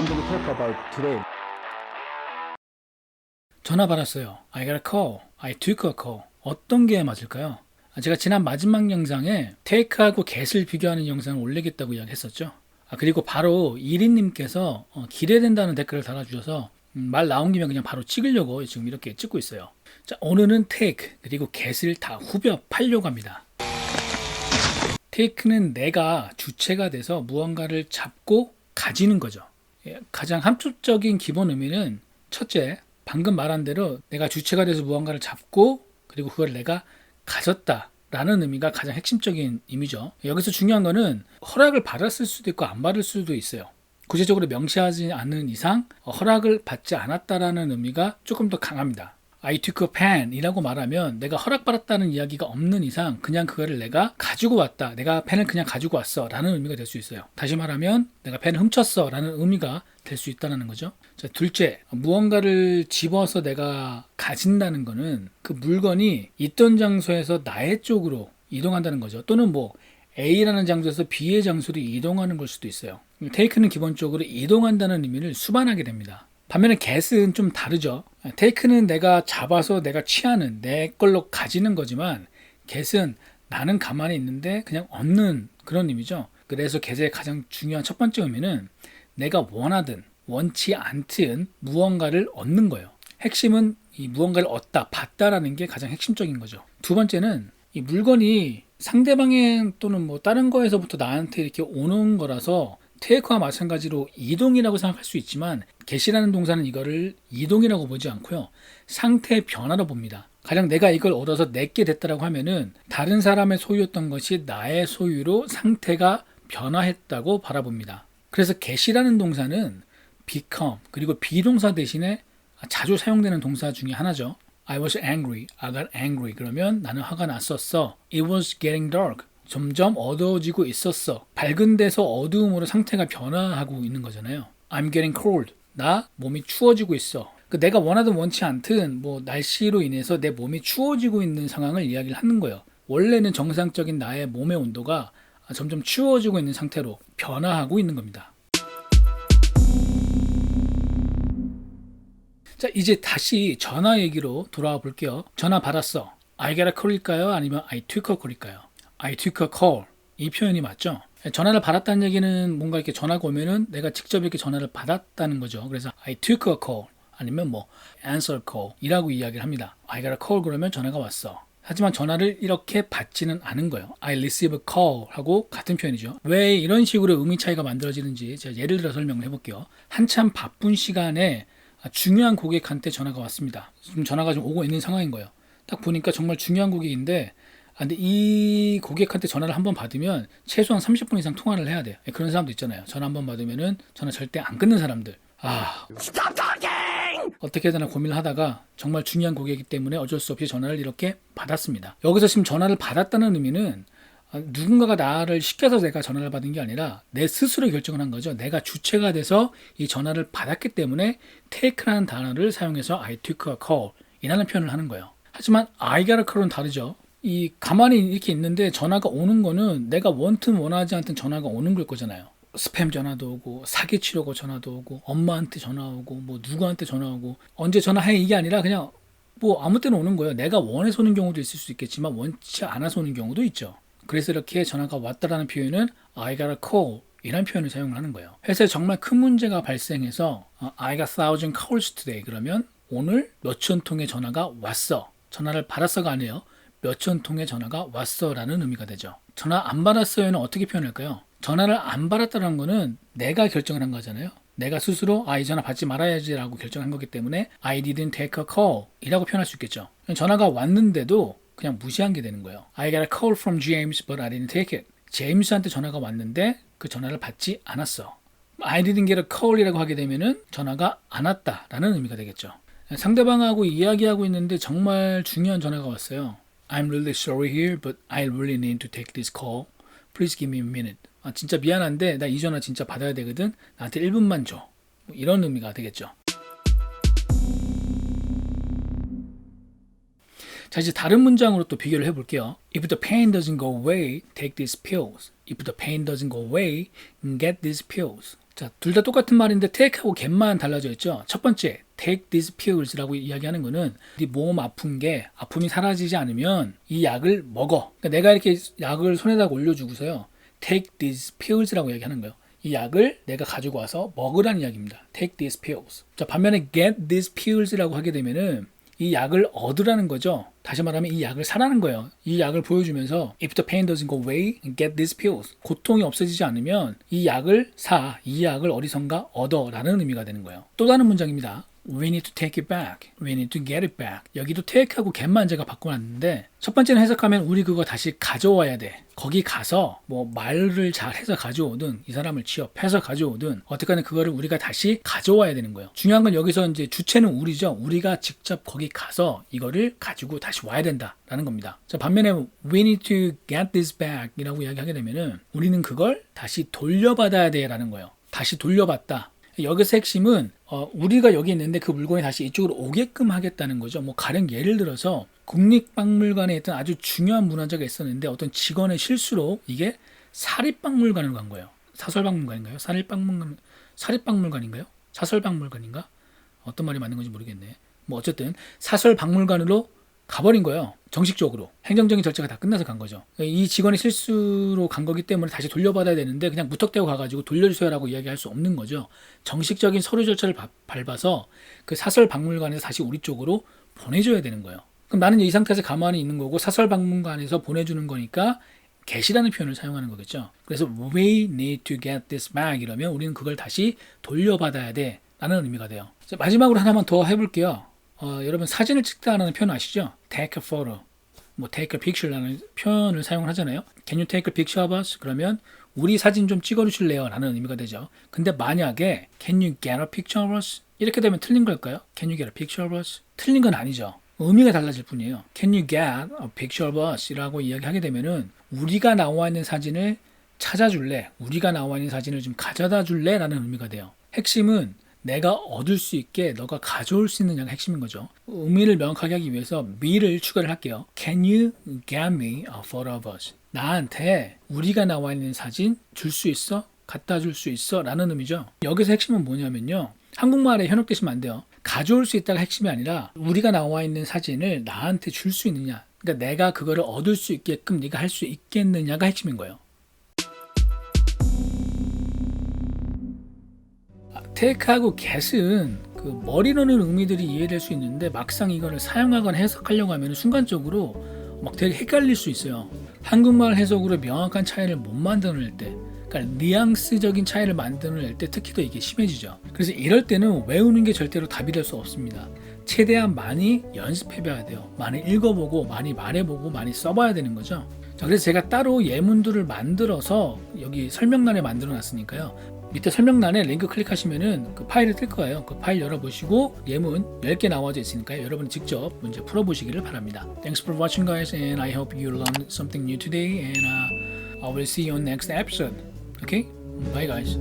going to talk about today. 전화 받았어요. I got a call. I took a call. 어떤 게 맞을까요? 제가 지난 마지막 영상에 take하고 get을 비교하는 영상을 올리겠다고 이야기했었죠. 그리고 바로 1인님께서 기대된다는 댓글을 달아주셔서 말 나온 김에 그냥 바로 찍으려고 지금 이렇게 찍고 있어요. 자, 오늘은 take 그리고 get을 다 후벼 팔려고 합니다. take는 내가 주체가 돼서 무언가를 잡고 가지는 거죠. 가장 함축적인 기본 의미는 첫째, 방금 말한 대로 내가 주체가 돼서 무언가를 잡고 그리고 그걸 내가 가졌다 라는 의미가 가장 핵심적인 의미죠. 여기서 중요한 거는 허락을 받았을 수도 있고 안 받을 수도 있어요. 구체적으로 명시하지 않는 이상 허락을 받지 않았다라는 의미가 조금 더 강합니다. I took a pen 이라고 말하면 내가 허락받았다는 이야기가 없는 이상 그냥 그거를 내가 가지고 왔다. 내가 펜을 그냥 가지고 왔어 라는 의미가 될 수 있어요. 다시 말하면 내가 펜을 훔쳤어 라는 의미가 될 수 있다는 거죠. 자, 둘째, 무언가를 집어서 내가 가진다는 거는 그 물건이 있던 장소에서 나의 쪽으로 이동한다는 거죠. 또는 뭐 A라는 장소에서 B의 장소로 이동하는 걸 수도 있어요. take는 기본적으로 이동한다는 의미를 수반하게 됩니다. 반면에 get은 좀 다르죠. take는 내가 잡아서 내가 취하는 내 걸로 가지는 거지만 get은 나는 가만히 있는데 그냥 얻는 그런 의미죠. 그래서 get의 가장 중요한 첫 번째 의미는 내가 원하든 원치 않든 무언가를 얻는 거예요. 핵심은 이 무언가를 얻다, 받다라는 게 가장 핵심적인 거죠. 두 번째는 이 물건이 상대방의 또는 뭐 다른 거에서부터 나한테 이렇게 오는 거라서 take와 마찬가지로 이동이라고 생각할 수 있지만 get이라는 동사는 이거를 이동이라고 보지 않고요. 상태의 변화로 봅니다. 가령 내가 이걸 얻어서 내게 됐다라고 하면은 다른 사람의 소유였던 것이 나의 소유로 상태가 변화했다고 바라봅니다. 그래서 get이라는 동사는 become 그리고 비동사 대신에 자주 사용되는 동사 중에 하나죠. I was angry, I got angry 그러면 나는 화가 났었어. It was getting dark. 점점 어두워지고 있었어. 밝은 데서 어두움으로 상태가 변화하고 있는 거잖아요. I'm getting cold. 나 몸이 추워지고 있어. 내가 원하든 원치 않든 뭐 날씨로 인해서 내 몸이 추워지고 있는 상황을 이야기를 하는 거예요. 원래는 정상적인 나의 몸의 온도가 점점 추워지고 있는 상태로 변화하고 있는 겁니다. 자, 이제 다시 전화 얘기로 돌아와 볼게요. 전화 받았어. I got a call일까요? 아니면 I took a call일까요? I took a call. 이 표현이 맞죠? 전화를 받았다는 얘기는 뭔가 이렇게 전화가 오면은 내가 직접 이렇게 전화를 받았다는 거죠. 그래서 I took a call 아니면 뭐 answer call 이라고 이야기를 합니다. I got a call 그러면 전화가 왔어. 하지만 전화를 이렇게 받지는 않은 거예요. I receive a call 하고 같은 표현이죠. 왜 이런 식으로 의미 차이가 만들어지는지 제가 예를 들어 설명을 해볼게요. 한참 바쁜 시간에 중요한 고객한테 전화가 왔습니다. 지금 전화가 좀 오고 있는 상황인 거예요. 딱 보니까 정말 중요한 고객인데 근데 이 고객한테 전화를 한번 받으면 최소한 30분 이상 통화를 해야 돼요. 그런 사람도 있잖아요. 전화 한번 받으면은 전화 절대 안 끊는 사람들. Stop talking! 어떻게 해야 되나 고민을 하다가 정말 중요한 고객이기 때문에 어쩔 수 없이 전화를 이렇게 받았습니다. 여기서 지금 전화를 받았다는 의미는 누군가가 나를 시켜서 내가 전화를 받은 게 아니라 내 스스로 결정을 한 거죠. 내가 주체가 돼서 이 전화를 받았기 때문에 take라는 단어를 사용해서 I took a call 이라는 표현을 하는 거예요. 하지만 I got a call은 다르죠. 이 가만히 이렇게 있는데 전화가 오는 거는 내가 원튼 원하지 않든 전화가 오는 걸 거잖아요. 스팸 전화도 오고 사기치려고 전화도 오고 엄마한테 전화 오고 뭐 누구한테 전화 오고 언제 전화해 이게 아니라 그냥 뭐 아무 때나 오는 거예요. 내가 원해서 오는 경우도 있을 수 있겠지만 원치 않아서 오는 경우도 있죠. 그래서 이렇게 전화가 왔다라는 표현은 I got a call 이라는 표현을 사용을 하는 거예요. 회사에 정말 큰 문제가 발생해서 I got 1,000 calls today 그러면 오늘 몇천 통의 전화가 왔어. 전화를 받았어가 아니에요. 몇천 통의 전화가 왔어 라는 의미가 되죠. 전화 안 받았어요는 어떻게 표현할까요? 전화를 안 받았다는 거는 내가 결정을 한 거잖아요. 내가 스스로 이 전화 받지 말아야지 라고 결정한 거기 때문에 I didn't take a call 이라고 표현할 수 있겠죠. 전화가 왔는데도 그냥 무시한 게 되는 거예요. I got a call from James but I didn't take it. 제임스한테 전화가 왔는데 그 전화를 받지 않았어. I didn't get a call 이라고 하게 되면은 전화가 안 왔다 라는 의미가 되겠죠. 상대방하고 이야기하고 있는데 정말 중요한 전화가 왔어요. I'm really sorry here, but I really need to take this call. Please give me a minute. 진짜 미안한데 나 이 전화 진짜 받아야 되거든. 나한테 1분만 줘. 이런 의미가 되겠죠. 자, 이제 다른 문장으로 또 비교를 해볼게요. If the pain doesn't go away, take these pills. If the pain doesn't go away, get these pills. 자, 둘 다 똑같은 말인데 take하고 get만 달라져 있죠. 첫 번째, take these pills라고 이야기하는 거는 네 몸 아픈 게 아픔이 사라지지 않으면 이 약을 먹어. 그러니까 내가 이렇게 약을 손에다 올려주고서요. take these pills라고 이야기하는 거예요. 이 약을 내가 가지고 와서 먹으라는 이야기입니다. take these pills. 자, 반면에 get these pills라고 하게 되면은 이 약을 얻으라는 거죠. 다시 말하면 이 약을 사라는 거예요. 이 약을 보여주면서 if the pain doesn't go away, get these pills. 고통이 없어지지 않으면 이 약을 사, 이 약을 어디선가 얻어라는 의미가 되는 거예요. 또 다른 문장입니다. We need to take it back. We need to get it back. 여기도 take하고 get만 제가 바꿔놨는데 첫 번째는 해석하면 우리 그거 다시 가져와야 돼. 거기 가서 뭐 말을 잘 해서 가져오든 이 사람을 취업해서 가져오든 어떻게든 그거를 우리가 다시 가져와야 되는 거예요. 중요한 건 여기서 이제 주체는 우리죠. 우리가 직접 거기 가서 이거를 가지고 다시 와야 된다라는 겁니다. 자, 반면에 we need to get this back 이라고 이야기하게 되면은 우리는 그걸 다시 돌려받아야 돼라는 거예요. 다시 돌려받다. 여기서 핵심은 우리가 여기 있는데 그 물건이 다시 이쪽으로 오게끔 하겠다는 거죠. 뭐 가령 예를 들어서 국립박물관에 있던 아주 중요한 문화재가 있었는데 어떤 직원의 실수로 이게 사립박물관으로 간 거예요. 사설박물관인가요? 사립박물관인가요? 사설박물관인가? 어떤 말이 맞는 건지 모르겠네. 뭐 어쨌든 사설박물관으로 가버린 거예요. 정식적으로. 행정적인 절차가 다 끝나서 간 거죠. 이 직원의 실수로 간 거기 때문에 다시 돌려받아야 되는데 그냥 무턱대고 가가지고 돌려주세요라고 이야기할 수 없는 거죠. 정식적인 서류 절차를 밟아서 그 사설박물관에서 다시 우리 쪽으로 보내줘야 되는 거예요. 그럼 나는 이 상태에서 가만히 있는 거고 사설박물관에서 보내주는 거니까 get이라는 표현을 사용하는 거겠죠. 그래서 we need to get this back 이러면 우리는 그걸 다시 돌려받아야 돼 라는 의미가 돼요. 자, 마지막으로 하나만 더 해볼게요. 여러분 사진을 찍다라는 표현 아시죠? take a photo, 뭐 take a picture라는 표현을 사용을 하잖아요. Can you take a picture of us? 그러면 우리 사진 좀 찍어주실래요? 라는 의미가 되죠. 근데 만약에 Can you get a picture of us? 이렇게 되면 틀린 걸까요? Can you get a picture of us? 틀린 건 아니죠. 의미가 달라질 뿐이에요. Can you get a picture of us? 라고 이야기하게 되면은 우리가 나와 있는 사진을 찾아줄래? 우리가 나와 있는 사진을 좀 가져다 줄래? 라는 의미가 돼요. 핵심은 내가 얻을 수 있게 너가 가져올 수 있느냐가 핵심인 거죠. 의미를 명확하게 하기 위해서 me를 추가를 할게요. Can you get me a photo of us? 나한테 우리가 나와 있는 사진 줄 수 있어? 갖다 줄 수 있어? 라는 의미죠. 여기서 핵심은 뭐냐면요. 한국말에 현혹되시면 안 돼요. 가져올 수 있다가 핵심이 아니라 우리가 나와 있는 사진을 나한테 줄 수 있느냐. 그러니까 내가 그거를 얻을 수 있게끔 네가 할 수 있겠느냐가 핵심인 거예요. take하고 get은 그 머리로는 의미들이 이해될 수 있는데 막상 이거를 사용하거나 해석하려고 하면 순간적으로 막 되게 헷갈릴 수 있어요. 한국말 해석으로 명확한 차이를 못 만들어낼 때, 그러니까 뉘앙스적인 차이를 만들어낼 때 특히 더 이게 심해지죠. 그래서 이럴 때는 외우는 게 절대로 답이 될 수 없습니다. 최대한 많이 연습해봐야 돼요. 많이 읽어보고 많이 말해보고 많이 써봐야 되는 거죠. 자, 그래서 제가 따로 예문들을 만들어서 여기 설명란에 만들어 놨으니까요. 밑에 설명란에 링크 클릭하시면은 그 파일을 뜰 거예요. 그 파일 열어보시고 예문 10개 나와져 있으니까요. 여러분 직접 문제 풀어보시기를 바랍니다. Thanks for watching guys and I hope you learned something new today and I will see you on next episode. Okay? Bye guys.